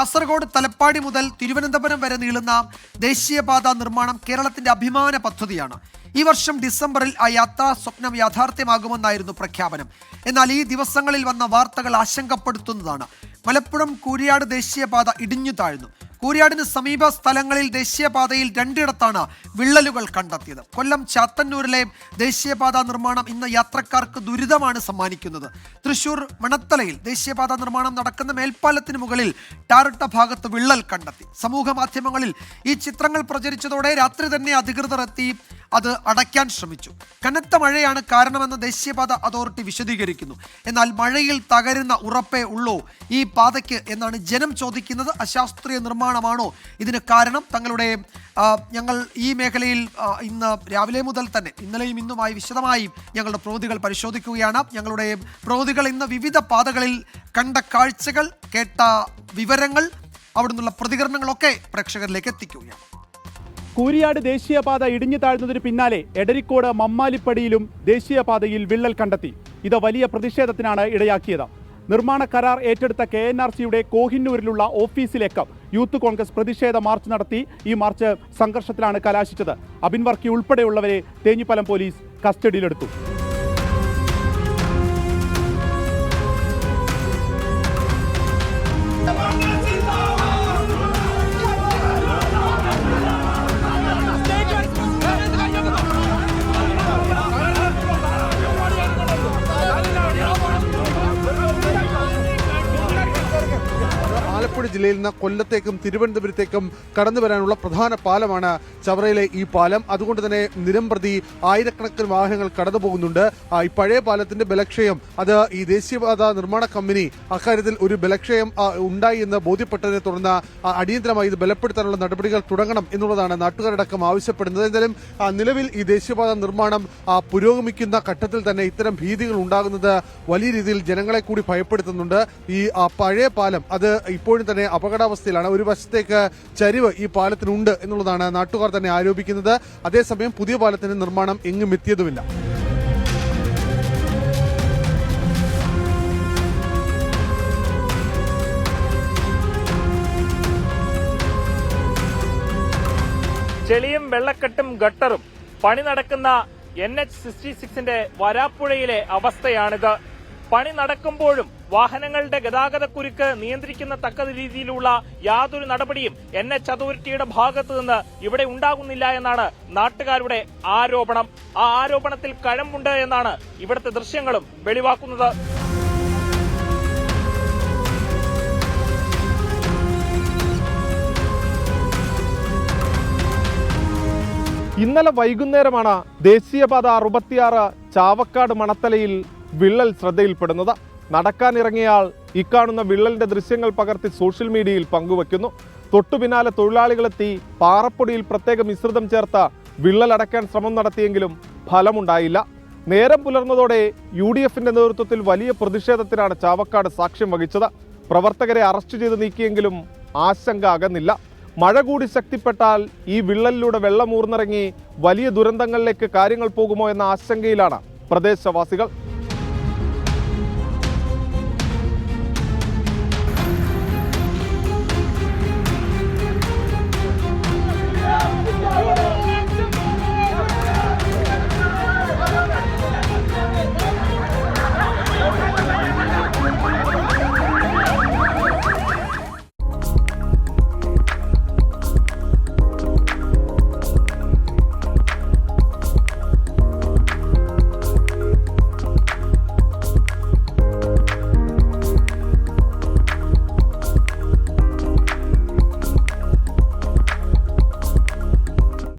കാസർഗോഡ് തലപ്പാടി മുതൽ തിരുവനന്തപുരം വരെ നീളുന്ന ദേശീയപാത നിർമ്മാണം കേരളത്തിന്റെ അഭിമാന പദ്ധതിയാണ്. ഈ വർഷം ഡിസംബറിൽ ആ യാത്രാ സ്വപ്നം യാഥാർത്ഥ്യമാകുമെന്നായിരുന്നു പ്രഖ്യാപനം. എന്നാൽ ഈ ദിവസങ്ങളിൽ വന്ന വാർത്തകൾ ആശങ്കപ്പെടുത്തുന്നതാണ്. മലപ്പുറം കൂരിയാട് ദേശീയപാത ഇടിഞ്ഞു താഴ്ന്നു. കൂരിയാടിന് സമീപ സ്ഥലങ്ങളിൽ ദേശീയപാതയിൽ രണ്ടിടത്താണ് വിള്ളലുകൾ കണ്ടെത്തിയത്. കൊല്ലം ചാത്തന്നൂരിലെ ദേശീയപാത നിർമ്മാണം ഇന്ന് യാത്രക്കാർക്ക് ദുരിതമാണ് സമ്മാനിക്കുന്നത്. തൃശൂർ മണത്തലയിൽ ദേശീയപാത നിർമ്മാണം നടക്കുന്ന മേൽപ്പാലത്തിന് മുകളിൽ ടാറിട്ട ഭാഗത്ത് വിള്ളൽ കണ്ടെത്തി. സമൂഹ മാധ്യമങ്ങളിൽ ഈ ചിത്രങ്ങൾ പ്രചരിച്ചതോടെ രാത്രി തന്നെ അധികൃതർ എത്തി അത് അടയ്ക്കാൻ ശ്രമിച്ചു. കനത്ത മഴയാണ് കാരണമെന്ന് ദേശീയപാത അതോറിറ്റി വിശദീകരിക്കുന്നു. എന്നാൽ മഴയിൽ തകരുന്ന ഉറപ്പേ ഉള്ളൂ ഈ പാതയ്ക്ക് എന്നാണ് ജനം ചോദിക്കുന്നത്. അശാസ്ത്രീയ നിർമ്മാണമാണോ ഇതിന് കാരണം? ഞങ്ങൾ ഈ മേഖലയിൽ ഇന്ന് രാവിലെ മുതൽ തന്നെ ഇന്നലെയും ഇന്നുമായി വിശദമായി ഞങ്ങളുടെ പ്രവൃത്തികൾ പരിശോധിക്കുകയാണ്. ഞങ്ങളുടെ പ്രവൃത്തികൾ ഇന്ന് വിവിധ പാതകളിൽ കണ്ട കാഴ്ചകൾ, കേട്ട വിവരങ്ങൾ, അവിടെ നിന്നുള്ള പ്രതികരണങ്ങളൊക്കെ പ്രേക്ഷകരിലേക്ക് എത്തിക്കുകയാണ്. കൂരിയാട് ദേശീയപാത ഇടിഞ്ഞു താഴ്ന്നതിന് പിന്നാലെ എടരിക്കോട് മമ്മാലിപ്പടിയിലും ദേശീയപാതയിൽ വിള്ളൽ കണ്ടെത്തി. ഇത് വലിയ പ്രതിഷേധത്തിനാണ് ഇടയാക്കിയത്. നിർമ്മാണ കരാർ ഏറ്റെടുത്ത KNRCയുടെ കോഹിന്നൂരിലുള്ള ഓഫീസിലേക്ക് യൂത്ത് കോൺഗ്രസ് പ്രതിഷേധ മാർച്ച് നടത്തി. ഈ മാർച്ച് സംഘർഷത്തിലാണ് കലാശിച്ചത്. അബിൻ വർക്കി ഉൾപ്പെടെയുള്ളവരെ തേഞ്ഞിപ്പലം പോലീസ് കസ്റ്റഡിയിലെടുത്തു. ആലപ്പുഴ ജില്ലയിൽ നിന്ന് കൊല്ലത്തേക്കും തിരുവനന്തപുരത്തേക്കും കടന്നു വരാനുള്ള പ്രധാന പാലമാണ് ചവറയിലെ ഈ പാലം. അതുകൊണ്ട് തന്നെ ദിനംപ്രതി ആയിരക്കണക്കിന് വാഹനങ്ങൾ കടന്നു പോകുന്നുണ്ട്. ഈ പഴയ പാലത്തിന്റെ ബലക്ഷയം അത് ഈ ദേശീയപാത നിർമ്മാണ കമ്പനി അക്കാര്യത്തിൽ ഒരു ബലക്ഷയം ഉണ്ടായി എന്ന് ബോധ്യപ്പെട്ടതിനെ തുടർന്ന് അടിയന്തരമായി ഇത് ബലപ്പെടുത്താനുള്ള നടപടികൾ തുടങ്ങണം എന്നുള്ളതാണ് നാട്ടുകാരടക്കം ആവശ്യപ്പെടുന്നത്. എന്തായാലും നിലവിൽ ഈ ദേശീയപാത നിർമ്മാണം പുരോഗമിക്കുന്ന ഘട്ടത്തിൽ തന്നെ ഇത്തരം ഭീതികൾ ഉണ്ടാകുന്നത് വലിയ രീതിയിൽ ജനങ്ങളെ കൂടി ഭയപ്പെടുത്തുന്നുണ്ട്. ഈ പഴയ പാലം അത് ഇപ്പോഴും തന്നെ അപകടാവസ്ഥയിലാണ്. ഒരു വശത്തേക്ക് ചരിവ് ഈ പാലത്തിനുണ്ട് എന്നുള്ളതാണ് നാട്ടുകാർ തന്നെ ആരോപിക്കുന്നത്. അതേസമയം പുതിയ പാലത്തിന്റെ നിർമ്മാണം എങ്ങും എത്തിയതുമില്ല. ചെളിയും വെള്ളക്കെട്ടും ഗട്ടറും പണി നടക്കുന്ന NH66ന്റെ വരാപ്പുഴയിലെ അവസ്ഥയാണിത്. പണി നടക്കുമ്പോഴും വാഹനങ്ങളുടെ ഗതാഗതക്കുരുക്ക് നിയന്ത്രിക്കുന്ന തക്ക രീതിയിലുള്ള യാതൊരു നടപടിയും NH അതോറിറ്റിയുടെ ഭാഗത്തു നിന്ന് ഇവിടെ ഉണ്ടാകുന്നില്ല എന്നാണ് നാട്ടുകാരുടെ ആരോപണം. ആ ആരോപണത്തിൽ കഴമ്പുണ്ട് എന്നാണ് ഇവിടുത്തെ ദൃശ്യങ്ങളും വെളിവാക്കുന്നത്. ഇന്നലെ വൈകുന്നേരമാണ് ദേശീയപാത 66 ചാവക്കാട് മണത്തലയിൽ വിള്ളൽ ശ്രദ്ധയിൽപ്പെടുന്നത്. നടക്കാനിറങ്ങിയയാൾ ഇക്കാണുന്ന വിള്ളലിന്റെ ദൃശ്യങ്ങൾ പകർത്തി സോഷ്യൽ മീഡിയയിൽ പങ്കുവയ്ക്കുന്നു. തൊട്ടു പിന്നാലെ തൊഴിലാളികളെത്തി പാറപ്പൊടിയിൽ പ്രത്യേക മിശ്രിതം ചേർത്ത് വിള്ളൽ അടയ്ക്കാൻ ശ്രമം നടത്തിയെങ്കിലും ഫലമുണ്ടായില്ല. നേരം പുലർന്നതോടെ UDFന്റെ നേതൃത്വത്തിൽ വലിയ പ്രതിഷേധത്തിനാണ് ചാവക്കാട് സാക്ഷ്യം വഹിച്ചത്. പ്രവർത്തകരെ അറസ്റ്റ് ചെയ്ത് നീക്കിയെങ്കിലും ആശങ്ക അകന്നില്ല. മഴ കൂടി ശക്തിപ്പെട്ടാൽ ഈ വിള്ളലിലൂടെ വെള്ളമൂർന്നിറങ്ങി വലിയ ദുരന്തങ്ങളിലേക്ക് കാര്യങ്ങൾ പോകുമോ എന്ന ആശങ്കയിലാണ് പ്രദേശവാസികൾ.